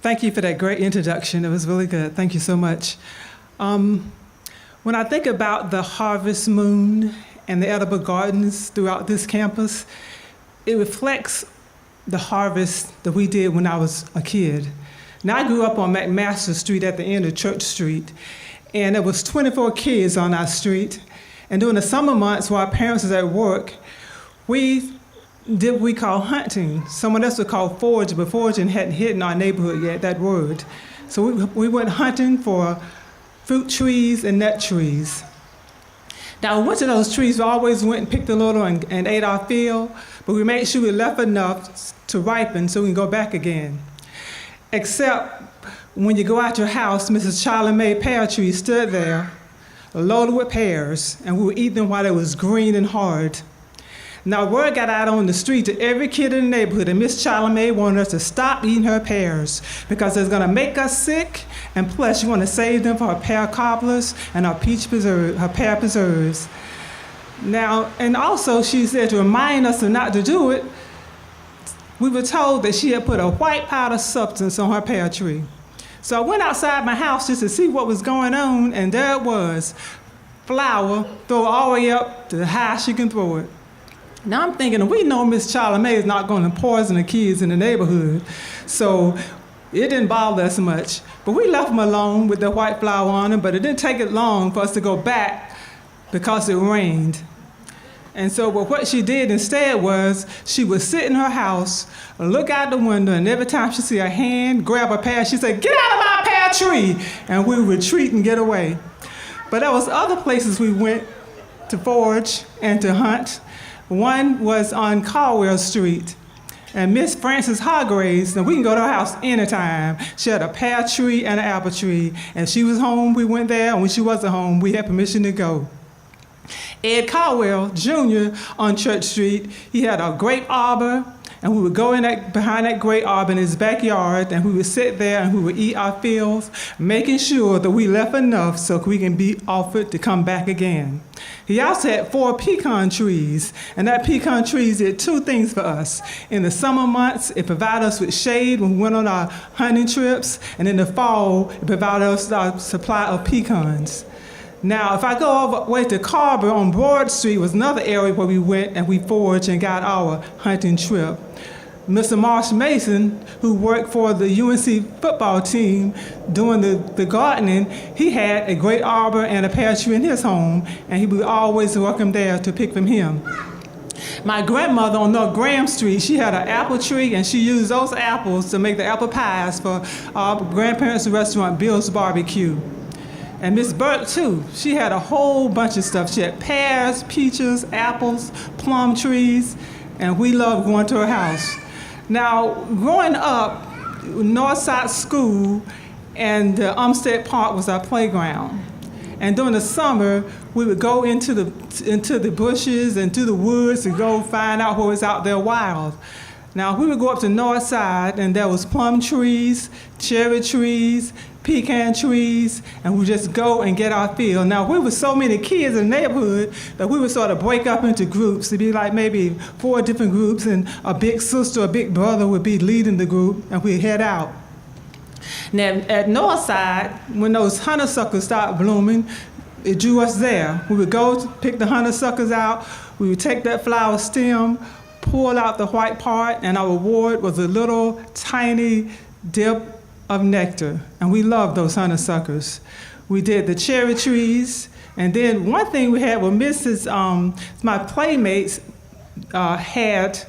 Thank you for that great introduction. It was really good. Thank you so much. When I think about the harvest moon and the edible gardens throughout this campus, it reflects the harvest that we did when I was a kid. Now, I grew up on McMaster Street at the end of Church Street, and there was 24 kids on our street. And during the summer months while our parents was at work, we did what we call hunting. Someone else would call foraging, but foraging hadn't hit in our neighborhood yet, that word. So we went hunting for fruit trees and nut trees. Now, we went to those trees, we always went and picked a little and ate our fill, but we made sure we left enough to ripen so we can go back again. Except when you go out your house, Mrs. Charlie Mae pear tree stood there, loaded with pears, and we would eat them while they was green and hard. Now, word got out on the street to every kid in the neighborhood that Miss Charlie Mae wanted us to stop eating her pears because it's gonna make us sick, and plus she wanted to save them for her pear cobblers and her pear preserves. Now, and also she said to remind us not to do it, we were told that she had put a white powder substance on her pear tree. So I went outside my house just to see what was going on, and there it was, flour, throw it all the way up to the highest she can throw it. Now I'm thinking, we know Miss Charlie Mae is not going to poison the kids in the neighborhood, so it didn't bother us much. But we left them alone with the white flour on them, but it didn't take it long for us to go back because it rained. And so what she did instead was she would sit in her house, look out the window, and every time she see a hand grab a pear, she said, "Get out of my pear tree!" And we would retreat and get away. But there was other places we went to forage and to hunt. One was on Caldwell Street, and Miss Frances Hargraves, and we can go to her house anytime. She had a pear tree and an apple tree, and if she was home, we went there, and when she wasn't home, we had permission to go. Ed Caldwell Jr. on Church Street, he had a grape arbor, and we would go in behind that grape arbor in his backyard, and we would sit there and we would eat our fills, making sure that we left enough so we can be offered to come back again. He also had 4 pecan trees, and that pecan trees did 2 things for us. In the summer months, it provided us with shade when we went on our hunting trips, and in the fall, it provided us our supply of pecans. Now, if I go over way to Carver on Broad Street was another area where we went and we foraged and got our hunting trip. Mr. Marsh Mason, who worked for the UNC football team doing the gardening, he had a great arbor and a pear tree in his home, and he would always welcome there to pick from him. My grandmother on North Graham Street, she had an apple tree, and she used those apples to make the apple pies for our grandparents' restaurant, Bill's Barbecue. And Miss Burke, too, she had a whole bunch of stuff. She had pears, peaches, apples, plum trees, and we loved going to her house. Now, growing up, Northside School and Umstead Park was our playground. And during the summer, we would go into the bushes and to the woods to go find out what was out there wild. Now, we would go up to Northside, and there was plum trees, cherry trees, pecan trees, and we just go and get our fill. Now, we were so many kids in the neighborhood that we would sort of break up into groups. It'd be like maybe 4 different groups, and a big sister or big brother would be leading the group, and we'd head out. Now, at Northside, when those honeysuckles started blooming, it drew us there. We would go to pick the honeysuckles out. We would take that flower stem, pull out the white part, and our reward was a little tiny dip of nectar, and we loved those honeysuckles. We did the cherry trees, and then one thing we had was my playmates had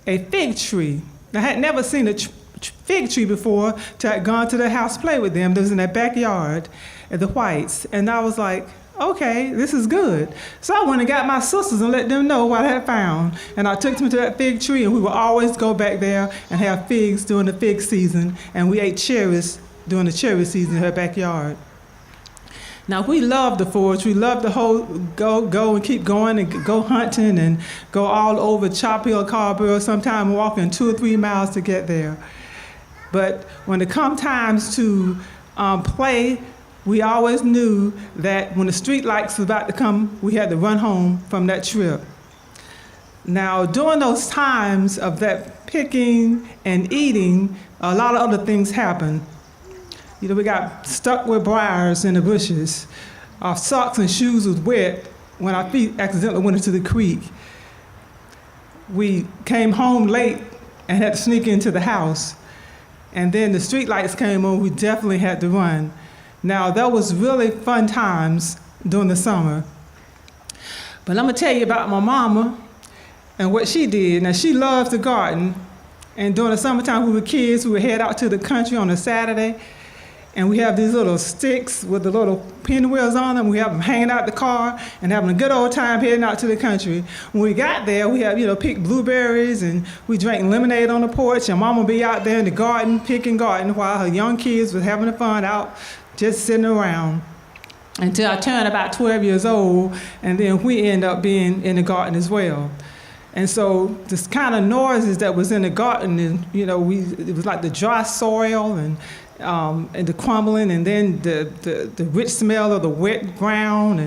a fig tree. I had never seen a fig tree before till I'd gone to their house to play with them. That was in their backyard at the Whites, and I was like, okay, this is good. So I went and got my sisters and let them know what I had found. And I took them to that fig tree, and we would always go back there and have figs during the fig season. And we ate cherries during the cherry season in her backyard. Now, we loved the forage. We loved the whole go and keep going and go hunting and go all over Chapel Hill, Carrboro, sometimes walking 2 or 3 miles to get there. But when it come times to play, we always knew that when the street lights was about to come, we had to run home from that trip. Now, during those times of that picking and eating, a lot of other things happened. We got stuck with briars in the bushes. Our socks and shoes was wet when our feet accidentally went into the creek. We came home late and had to sneak into the house. And then the street lights came on, we definitely had to run. Now, that was really fun times during the summer. But I'm gonna tell you about my mama and what she did. Now, she loves to garden. And during the summertime, we were kids, we would head out to the country on a Saturday. And we have these little sticks with the little pinwheels on them. We have them hanging out the car and having a good old time heading out to the country. When we got there, we had, picked blueberries and we drank lemonade on the porch. And Mama would be out there in the garden, picking garden, while her young kids was having fun out, just sitting around. Until I turned about 12 years old, and then we ended up being in the garden as well. And so this kind of noises that was in the garden, and, it was like the dry soil and the crumbling, and then the rich smell of the wet ground,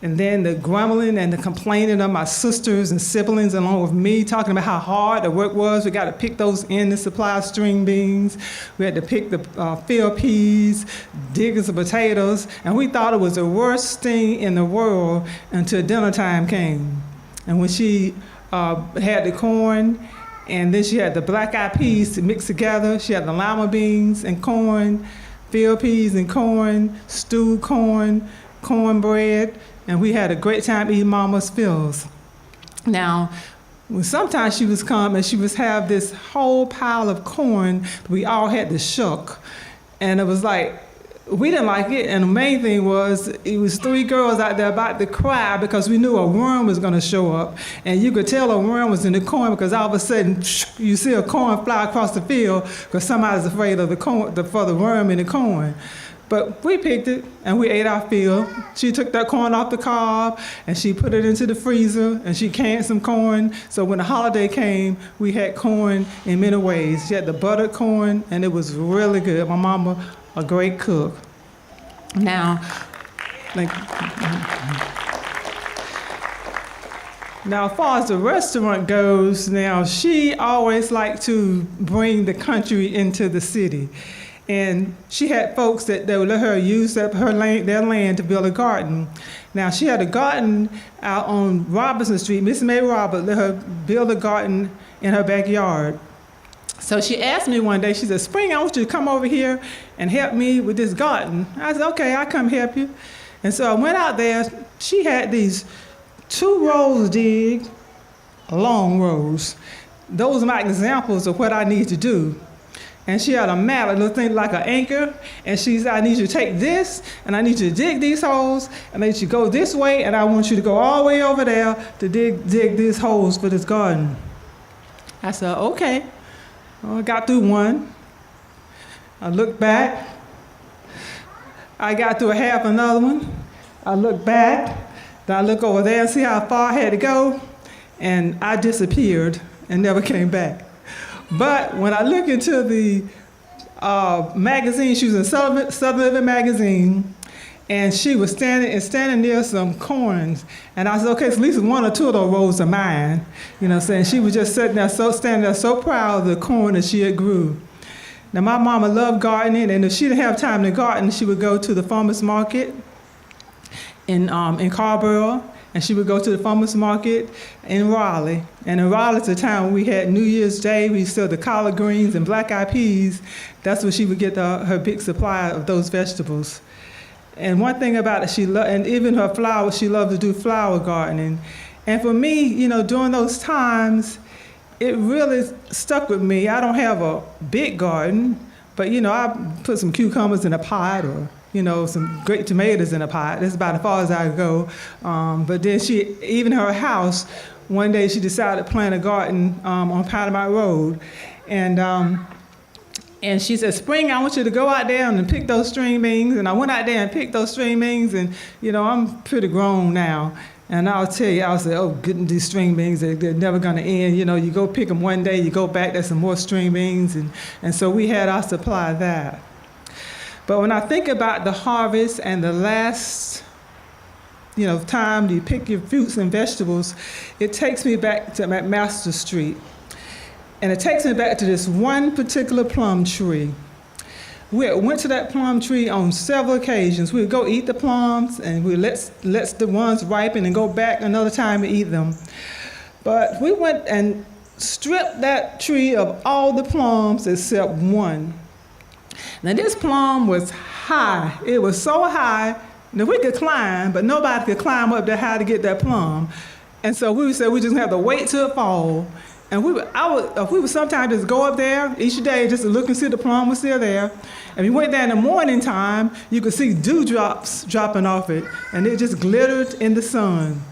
and then the grumbling and the complaining of my sisters and siblings along with me, talking about how hard the work was. We got to pick those endless supply of string beans. We had to pick the field peas, dig some potatoes, and we thought it was the worst thing in the world until dinner time came. And when she had the corn, and then she had the black-eyed peas to mix together. She had the lima beans and corn, field peas and corn, stewed corn, cornbread, and we had a great time eating Mama's fills. Now, sometimes she would come and she would have this whole pile of corn we all had to shuck, and it was like, we didn't like it, and the main thing was, it was 3 girls out there about to cry because we knew a worm was gonna show up, and you could tell a worm was in the corn because all of a sudden, you see a corn fly across the field because somebody's afraid of for the worm in the corn. But we picked it, and we ate our fill. She took that corn off the cob, and she put it into the freezer, and she canned some corn. So when the holiday came, we had corn in many ways. She had the buttered corn, and it was really good. My mama, a great cook. Now, as far as the restaurant goes, now she always liked to bring the country into the city. And she had folks that would let her use up their land to build a garden. Now, she had a garden out on Robinson Street. Miss May Robert let her build a garden in her backyard. So she asked me one day, she said, Spring, I want you to come over here and help me with this garden. I said, okay, I'll come help you. And so I went out there. She had these 2 rows digged, long rows. Those are my examples of what I need to do. And she had a map, a little thing like an anchor, and she said, I need you to take this, and I need you to dig these holes, and I need you to go this way, and I want you to go all the way over there to dig these holes for this garden. I said, okay. Well, I got through one. I looked back. I got through a half another one. I looked back. Then I look over there and see how far I had to go, and I disappeared and never came back. But when I look into the magazine, she was in Southern Living magazine, and she was standing near some corns. And I said, okay, so at least 1 or 2 of those rows are mine. Saying she was just standing there so proud of the corn that she had grew. Now, my mama loved gardening, and if she didn't have time to garden, she would go to the farmer's market in Carrboro, and she would go to the farmer's market in Raleigh. And in Raleigh, at the time, we had New Year's Day, we sold the collard greens and black-eyed peas. That's where she would get her big supply of those vegetables. And one thing about it, and even her flowers, she loved to do flower gardening. And for me, during those times, it really stuck with me. I don't have a big garden, but I put some cucumbers in a pot, or some great tomatoes in a pot. That's about as far as I go. But then even her house, one day she decided to plant a garden on Panama Road. And she said, Spring, I want you to go out there and pick those string beans. And I went out there and picked those string beans. And, I'm pretty grown now. And I'll tell you, I'll say, oh, getting these string beans, they're never going to end. You go pick them one day, you go back, there's some more string beans. And so we had our supply of that. But when I think about the harvest and the last, time you pick your fruits and vegetables, it takes me back to McMaster Street. And it takes me back to this one particular plum tree. We went to that plum tree on several occasions. We would go eat the plums, and we let the ones ripen and go back another time and eat them. But we went and stripped that tree of all the plums except one. Now this plum was high. It was so high that we could climb, but nobody could climb up that high to get that plum. And so we would say we just have to wait till it fall. And we would sometimes just go up there each day just to look and see if the plum was still there. And we went there in the morning time, you could see dewdrops dropping off it, and it just glittered in the sun.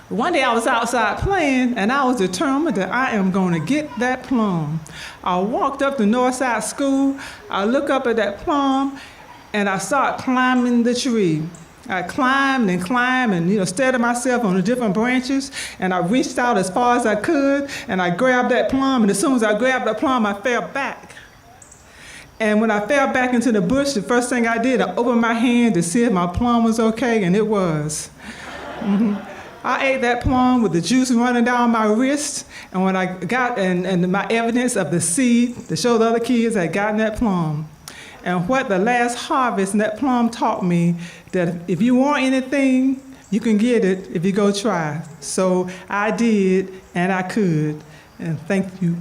One day I was outside playing, and I was determined that I am going to get that plum. I walked up to Northside School, I looked up at that plum, and I started climbing the tree. I climbed and steadied myself on the different branches, and I reached out as far as I could, and I grabbed that plum, and as soon as I grabbed that plum, I fell back. And when I fell back into the bush, the first thing I did, I opened my hand to see if my plum was okay, and it was. I ate that plum with the juice running down my wrist, and when I got and my evidence of the seed to show the other kids I had gotten that plum. And what the last harvest in that plum taught me, that if you want anything, you can get it if you go try. So I did, and I could. And thank you.